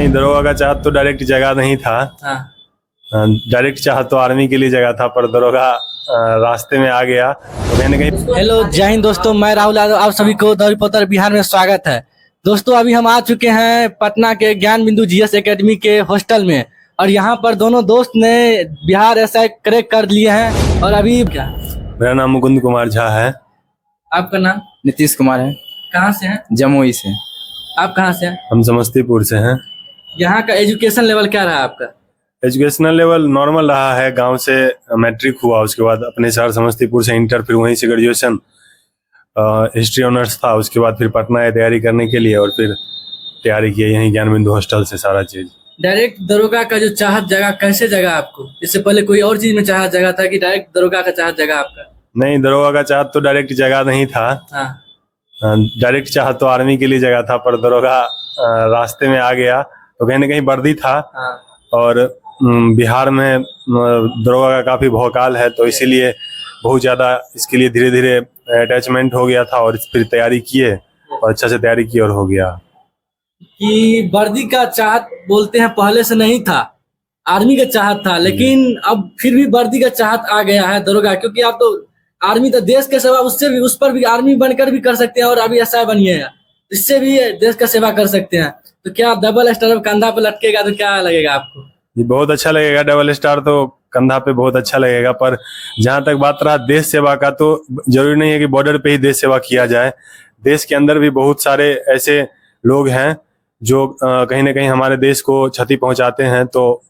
नहीं, दरोगा का चाहत तो डायरेक्ट जगह नहीं था। डायरेक्ट चाहत तो आर्मी के लिए जगह था, पर दरोगा रास्ते में आ गया तो कहीं ना कहीं। हेलो, जय हिंद दोस्तों, मैं राहुल यादव, आप सभी को द रिपोर्टर बिहार में स्वागत है। दोस्तों, अभी हम आ चुके हैं पटना के ज्ञान बिंदु जीएस एकेडमी के हॉस्टल में, और यहाँ पर दोनों दोस्त ने बिहार एसआई क्रैक कर लिए हैं। और अभी क्या, मेरा नाम मुकुंद कुमार झा है। आपका नाम? नीतीश कुमार है। कहाँ से हैं? जमुई से। आप कहाँ से हैं? हम समस्तीपुर से हैं। यहाँ का एजुकेशन लेवल क्या रहा आपका? एजुकेशनल लेवल नॉर्मल रहा है। गांव से मैट्रिक हुआ, उसके बाद अपने शहर समस्तीपुर से इंटर, फिर वहीं से ग्रेजुएशन हिस्ट्री ऑनर्स था। उसके बाद फिर पटना आए तैयारी करने के लिए, और फिर तैयारी की यहीं ज्ञान बिंदु हॉस्टल से सारा चीज। डायरेक्ट दरोगा का जो चाहत जगह कैसे जगह आपको? इससे पहले कोई और चीज में चाहत जगह था कि डायरेक्ट दरोगा का चाहत जगह आपका? नहीं, दरोगा का चाहत तो डायरेक्ट जगह नहीं था। डायरेक्ट चाहत तो आर्मी के लिए जगह था, पर दरोगा रास्ते में आ गया तो कहीं ना कहीं वर्दी था। और बिहार में दरोगा का काफी भौकाल है, तो इसीलिए बहुत ज्यादा इसके लिए धीरे धीरे अटैचमेंट हो गया था, और फिर तैयारी किए और अच्छा से तैयारी की और हो गया। कि वर्दी का चाहत बोलते हैं पहले से नहीं था, आर्मी का चाहत था, लेकिन अब फिर भी वर्दी का चाहत आ गया है दरोगा, क्योंकि आप तो आर्मी तो देश के सेवा उससे भी, उस पर भी आर्मी बनकर भी कर सकते हैं, और अभी एसआई बनिए हैं, इससे भी देश का सेवा कर सकते हैं। तो क्या डबल स्टार कंधा पे लटकेगा तो क्या लगेगा आपको? जी, बहुत अच्छा लगेगा। डबल स्टार तो कंधा पे बहुत अच्छा लगेगा, पर जहां तक बात रहा देश सेवा का, तो जरूरी नहीं है कि बॉर्डर पे ही देश सेवा किया जाए। देश के अंदर भी बहुत सारे ऐसे लोग हैं जो कहीं ना कहीं हमारे देश को क्षति पहुंचाते हैं, तो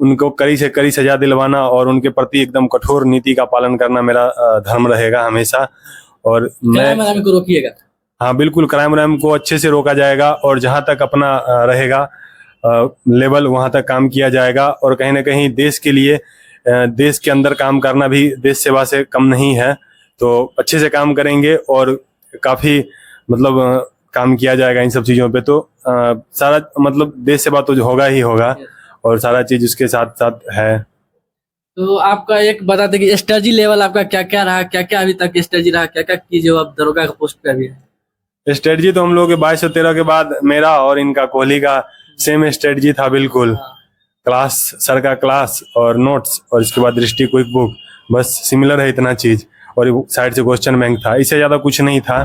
उनको कड़ी से कड़ी सजा दिलवाना और उनके प्रति एकदम कठोर नीति का पालन करना मेरा धर्म रहेगा हमेशा। और क्राइम को रोकिएगा? हाँ, बिल्कुल, क्राइम व्राइम को अच्छे से रोका जाएगा, और जहां तक अपना रहेगा लेवल वहां तक काम किया जाएगा। और कहीं ना कहीं देश के लिए, देश के अंदर काम करना भी देश सेवा से कम नहीं है, तो अच्छे से काम करेंगे और काफी मतलब काम किया जाएगा इन सब चीजों पे। तो सारा मतलब देश सेवा तो होगा ही होगा, और सारा चीज उसके साथ साथ है। तो आपका एक बता दें कि स्ट्रेटजी लेवल आपका क्या क्या रहा, क्या क्या अभी तक स्ट्रेटजी रहा, क्या क्या की जो आप दरोगा का पोस्ट पे अभी है? स्ट्रेटजी तो हम लोग के 2213 के बाद मेरा और इनका कोहली का सेम स्ट्रेटजी था बिल्कुल। क्लास, सर का क्लास और नोट्स, और इसके बाद दृष्टि क्विक बुक, बस सिमिलर है इतना चीज, और साइड से क्वेश्चन बैंक था, इससे ज्यादा कुछ नहीं था।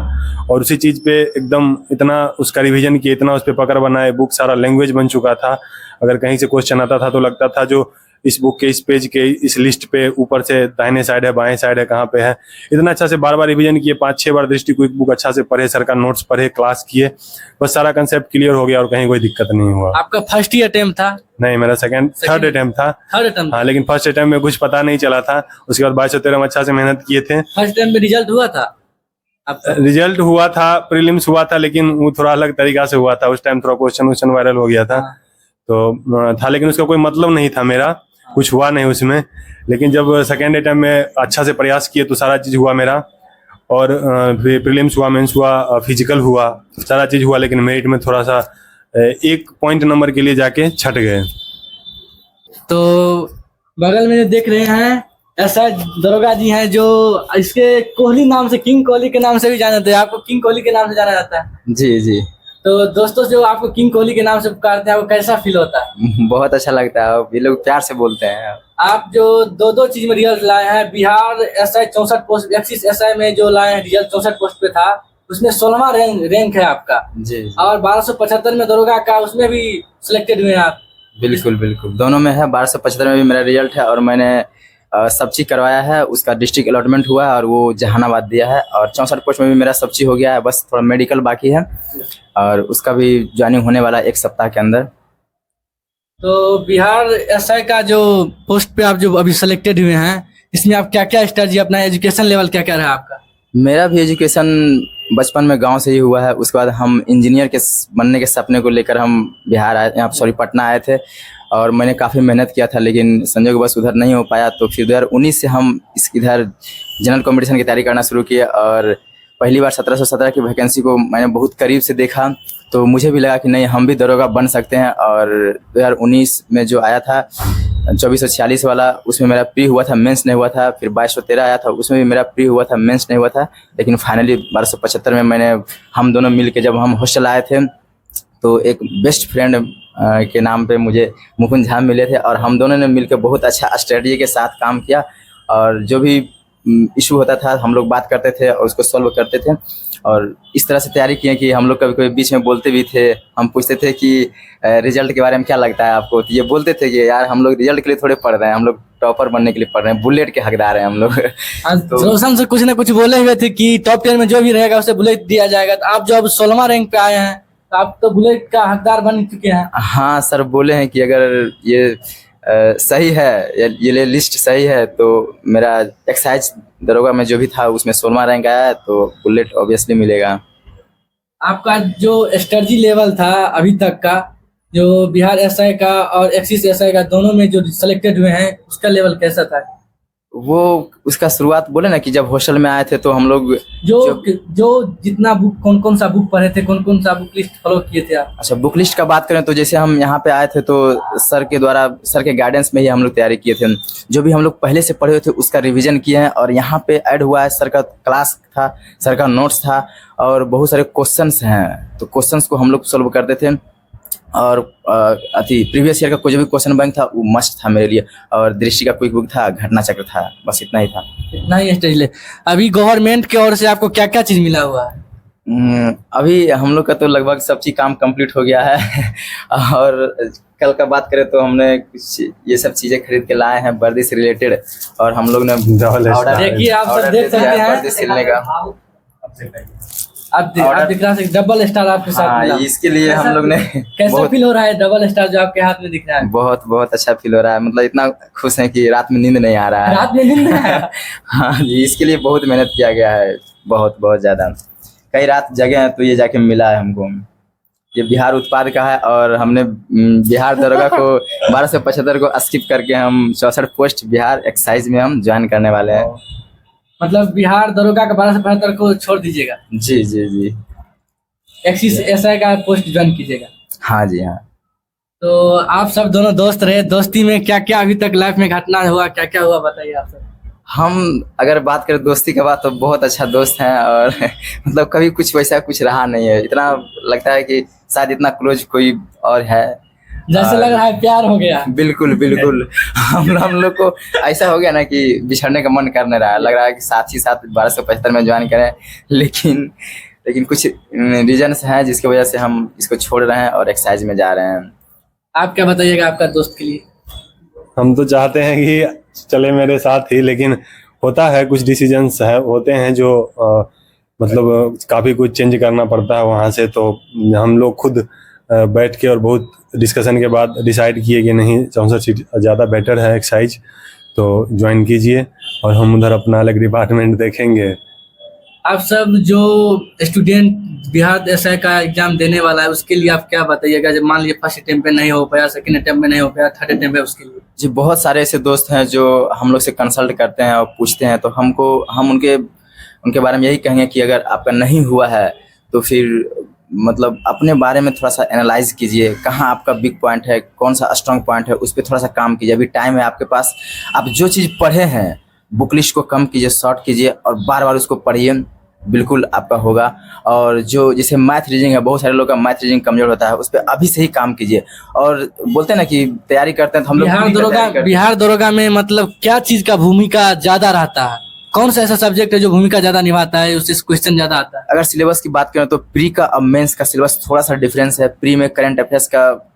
और उसी चीज पे एकदम इतना उसका रिवीजन किए, इतना उस पे पकड़ बनाए, बुक सारा लैंग्वेज बन चुका था। अगर कहीं से क्वेश्चन आता था तो लगता था जो इस बुक के इस पेज के इस लिस्ट पे ऊपर से दाहिने साइड है, बाएं साइड है, कहाँ पे है। इतना अच्छा से बार बार रिवीजन किए, 5-6 बार दृष्टि क्विक बुक अच्छा से पढ़े, सर का नोट्स पढ़े, क्लास किए, बस सारा कंसेप्ट क्लियर हो गया और कहीं कोई दिक्कत नहीं हुआ। आपका फर्स्ट ही अटेम्प्ट था? नहीं, मेरा थर्ड अटेम्प्ट था। हाँ, लेकिन फर्स्ट अटेम्प्ट में कुछ पता नहीं चला था। उसके बाद 2213 में अच्छा से मेहनत किए थे। फर्स्ट अटेम्प्ट में रिजल्ट हुआ था आपका? रिजल्ट हुआ था, प्रीलिम्स हुआ था, लेकिन वो थोड़ा अलग तरीका से हुआ था। उस टाइम थोड़ा क्वेश्चन वायरल हो गया था, तो था, लेकिन उसका कोई मतलब नहीं था, मेरा कुछ हुआ नहीं उसमें। लेकिन जब सेकेंड अटेम्प्ट में अच्छा से प्रयास किए तो सारा चीज हुआ मेरा, और प्रीलिम्स हुआ, मेंस हुआ, फिजिकल हुआ, सारा चीज हुआ, लेकिन मेरिट में थोड़ा सा 1 पॉइंट नंबर के लिए जाके छट गए। तो बगल में देख रहे हैं ऐसा दरोगा जी हैं जो इसके कोहली नाम से, किंग कोहली के नाम से भी जाना जाता है। आपको किंग कोहली के नाम से जाना जाता है? जी जी। तो दोस्तों, जो आपको किंग कोहली के नाम से पुकारते हैं, आपको कैसा फील होता है? बहुत अच्छा लगता है, ये लोग प्यार से बोलते हैं। आप जो दो चीज में रिजल्ट लाए हैं, Bihar SI 64 post, axis SI में जो लाए हैं रिजल्ट 64 पोस्ट पे था, उसमें 16वां रैंक है आपका जी। और 1275 में दरोगा का, उसमें भी सिलेक्टेड हुए हैं आप? बिल्कुल बिल्कुल, दोनों में है। 1275 में भी मेरा रिजल्ट है, और मैंने सब चीज करवाया है। उसका डिस्ट्रिक्ट अलॉटमेंट हुआ है और वो जहानाबाद दिया है। और 64 पोस्ट में भी मेरा सब चीज हो गया है, बस थोड़ा मेडिकल बाकी है, और उसका भी ज्वाइनिंग होने वाला है 1 सप्ताह के अंदर। तो बिहार एसआई का जो पोस्ट पे आप जो अभी सिलेक्टेड हुए हैं, इसमें आप क्या क्या स्ट्रेटजी, अपना एजुकेशन लेवल क्या क्या रहा आपका? मेरा भी एजुकेशन बचपन में गांव से ही हुआ है। उसके बाद हम इंजीनियर के बनने के सपने को लेकर हम बिहार आए, यहाँ सॉरी पटना आए थे, और मैंने काफ़ी मेहनत किया था, लेकिन संजोगवश उधर नहीं हो पाया। तो फिर 2019 से हम इधर जनरल कॉम्पिटिशन की तैयारी करना शुरू किए, और पहली बार 1717 की वैकेंसी को मैंने बहुत करीब से देखा, तो मुझे भी लगा कि नहीं, हम भी दरोगा बन सकते हैं। और 2019 में जो आया था 2446 वाला, उसमें मेरा प्री हुआ था, मेंस नहीं हुआ था। फिर 2213 आया था, उसमें भी मेरा प्री हुआ था, मेंस नहीं हुआ था। लेकिन फाइनली 1275 में हम दोनों मिल के जब हम हॉस्टल आए थे, तो एक बेस्ट फ्रेंड के नाम पे मुझे मुकुंद झा मिले थे और हम दोनों ने मिलकर बहुत अच्छा स्ट्रेटजी के साथ काम किया और जो भी इशू होता था हम लोग बात करते थे और उसको सॉल्व करते थे और इस तरह से तैयारी किए कि हम लोग कभी कभी बीच में बोलते भी थे। हम पूछते थे कि रिजल्ट के बारे में क्या लगता है आपको, तो ये बोलते थे कि यार हम लोग रिजल्ट के लिए थोड़े पढ़ रहे हैं, हम लोग टॉपर बनने के लिए पढ़ रहे हैं, बुलेट के हकदार हैं हम लोग। तो रोशन से कुछ ना कुछ बोले हुए थे कि टॉप 10 में जो भी रहेगा उसे बुलेट दिया जाएगा, तो आप जो अब 16वां रैंक पे आए हैं तो आप तो बुलेट का हकदार बन चुके हैं। हाँ सर, बोले हैं कि अगर ये सही है, ये लिस्ट सही है तो मेरा एक्साइज दरोगा में जो भी था उसमें 16वां रैंक आया है तो बुलेट ऑब्वियसली मिलेगा। आपका जो स्ट्रेटजी लेवल था अभी तक का, जो बिहार एसआई का और एक्सिस एसआई का दोनों में जो सिलेक्टेड हुए हैं, उसका लेवल कैसा था? वो उसका शुरुआत बोले ना कि जब हॉस्टल में आए थे तो हम लोग जो जितना बुक, कौन कौन सा बुक पढ़े थे, कौन कौन सा बुक लिस्ट फॉलो किए थे आप? अच्छा, बुक लिस्ट का बात करें तो जैसे हम यहाँ पे आए थे तो सर के द्वारा, सर के गाइडेंस में ही हम लोग तैयारी किए थे। जो भी हम लोग पहले से पढ़े हुए थे उसका रिवीजन किए हैं और यहाँ पे ऐड हुआ है सर का क्लास था, सर का नोट्स था और बहुत सारे क्वेश्चंस हैं, तो क्वेश्चंस को हम लोग सॉल्व करते थे और प्रीवियस ईयर का कोई जो भी क्वेश्चन बैंक था वो मस्ट था मेरे लिए और दृष्टि का क्विक बुक था, घटना चक्र था, बस इतना ही था। इतना ही स्टेज ले। अभी गवर्नमेंट की ओर से आपको क्या क्या चीज मिला हुआ है? अभी हम लोग का तो लगभग सब चीज काम कंप्लीट हो गया है और कल का बात करें तो हमने कुछ ये सब चीजें खरीद के लाए हैं वर्दी से रिलेटेड और हम लोग ने देखिए आप सब देख सकते हैं वर्दी सिलने का। आप दिख रहा है डबल स्टार आपके साथ मिला। इसके लिए हम लोग ने कैसा फील हो रहा है डबल स्टार जो आपके हाथ में दिख रहा है? बहुत बहुत अच्छा फील हो रहा है, मतलब इतना खुश है कि रात में नींद नहीं आ रहा है। रात में नींद नहीं आ रहा है? हाँ जी, इसके लिए बहुत मेहनत किया गया है, बहुत बहुत ज्यादा, कई रात जगे हैं तो ये जाके मिला है हमको। ये बिहार उत्पाद का है और हमने बिहार दरोगा को 1275 को स्किप करके हम 64 पोस्ट बिहार एक्साइज में हम ज्वाइन करने वाले हैं। मतलब बिहार दरोगा का 1275 को छोड़ दीजिएगा? जी जी जी, एक्सिस एसआई का पोस्ट ज्वाइन कीजिएगा? हाँ जी हाँ। तो आप सब दोनों दोस्त रहे, दोस्ती में क्या क्या अभी तक लाइफ में घटना हुआ, क्या क्या हुआ बताइए आप सब। हम अगर बात करें दोस्ती के बाद तो बहुत अच्छा दोस्त हैं और मतलब कभी कुछ वैसा कुछ रहा नहीं है, इतना लगता है कि शायद इतना क्लोज कोई और है, जैसे लग रहा है प्यार हो गया। बिल्कुल बिल्कुल हम लोग को ऐसा हो गया ना कि बिछड़ने का मन कर नहीं रहा है, लग रहा है कि साथ ही साथ 1275 में ज्वाइन करें, लेकिन कुछ रीजन्स हैं जिसकी वजह से हम इसको छोड़ रहे हैं और एक्साइज में जा रहे हैं। आप क्या बताइएगा आपका दोस्त के लिए? हम तो चाहते हैं कि चले मेरे साथ ही, लेकिन होता है कुछ डिसीजंस है होते हैं जो मतलब काफ़ी कुछ चेंज करना पड़ता है वहाँ से, तो हम लोग खुद बैठ के और बहुत डिस्कशन के बाद डिसाइड किए कि नहीं 64 सीट ज़्यादा बेटर है एक्साइज, तो ज्वाइन कीजिए और हम उधर अपना अलग डिपार्टमेंट देखेंगे। आप सब जो स्टूडेंट बिहार एसआई का एग्जाम देने वाला है उसके लिए आप क्या बताइएगा? जब मान लीजिए फर्स्ट अटेम्प्ट पे नहीं हो पाया, सेकंड अटेम्प्ट में नहीं हो पाया, थर्ड अटेम्प्ट पे उसके लिए? जी, बहुत सारे ऐसे दोस्त हैं जो हम लोग से कंसल्ट करते हैं और पूछते हैं, तो हम उनके बारे में यही कहेंगे कि अगर आपका नहीं हुआ है तो फिर मतलब अपने बारे में थोड़ा सा एनालाइज कीजिए, कहाँ आपका बिग पॉइंट है, कौन सा स्ट्रांग पॉइंट है, उस पर थोड़ा सा काम कीजिए। अभी टाइम है आपके पास, आप जो चीज़ पढ़े हैं बुक लिस्ट को कम कीजिए, शॉर्ट कीजिए और बार बार उसको पढ़िए, बिल्कुल आपका होगा। और जो जैसे मैथ रीजनिंग है, बहुत सारे लोग का मैथ रीजनिंग कमजोर होता है, उस पर अभी से ही काम कीजिए। और बोलते हैं ना कि तैयारी करते हैं तो हम लोग बिहार दरोगा में मतलब क्या चीज का भूमिका ज्यादा रहता है? कौन सा ऐसा सब्जेक्ट है जो भूमिका ज्यादा निभाता है, उससे क्वेश्चन ज्यादा आता है? अगर सिलेबस की बात करें तो प्री का और मेंस का सिलेबस थोड़ा सा डिफरेंस है। प्री में करंट अफेयर्स का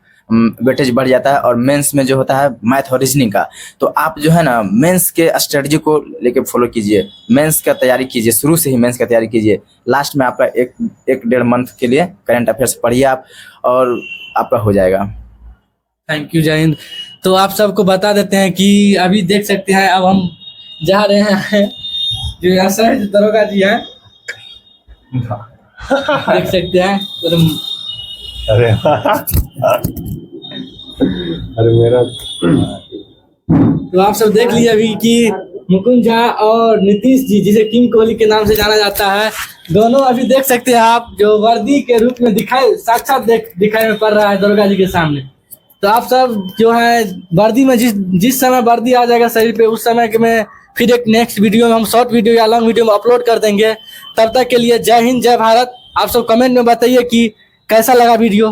वेटेज बढ़ जाता है और मेंस में जो होता है मैथ और रीजनिंग का। तो आप जो है ना मेंस के स्ट्रेटजी को लेके फॉलो कीजिए, मेंस का तैयारी कीजिए, शुरू से ही मेंस का तैयारी कीजिए। लास्ट में आपका एक डेढ़ मंथ के लिए करंट अफेयर्स पढ़िए आप और आपका हो जाएगा। थैंक यू, जय हिंद। तो आप सबको बता देते हैं कि अभी देख सकते हैं अब हम जा रहे हैं, जो यहाँ से दरोगा जी हैं देख सकते हैं। अरे अरे मेरा तो आप सब देख लीजिए अभी कि मुकुंद झा और नीतीश जी, जिसे किंग कोहली के नाम से जाना जाता है, दोनों अभी देख सकते हैं आप, जो वर्दी के रूप में साक्षात दिखाई में पड़ रहा है दरोगा जी के सामने। तो आप सब जो है वर्दी में जिस समय वर्दी आ जाएगा शरीर पे, उस समय के में फिर एक नेक्स्ट वीडियो में हम शॉर्ट वीडियो या लॉन्ग वीडियो में अपलोड कर देंगे। तब तक के लिए जय हिंद, जय भारत। आप सब कमेंट में बताइए कि कैसा लगा वीडियो।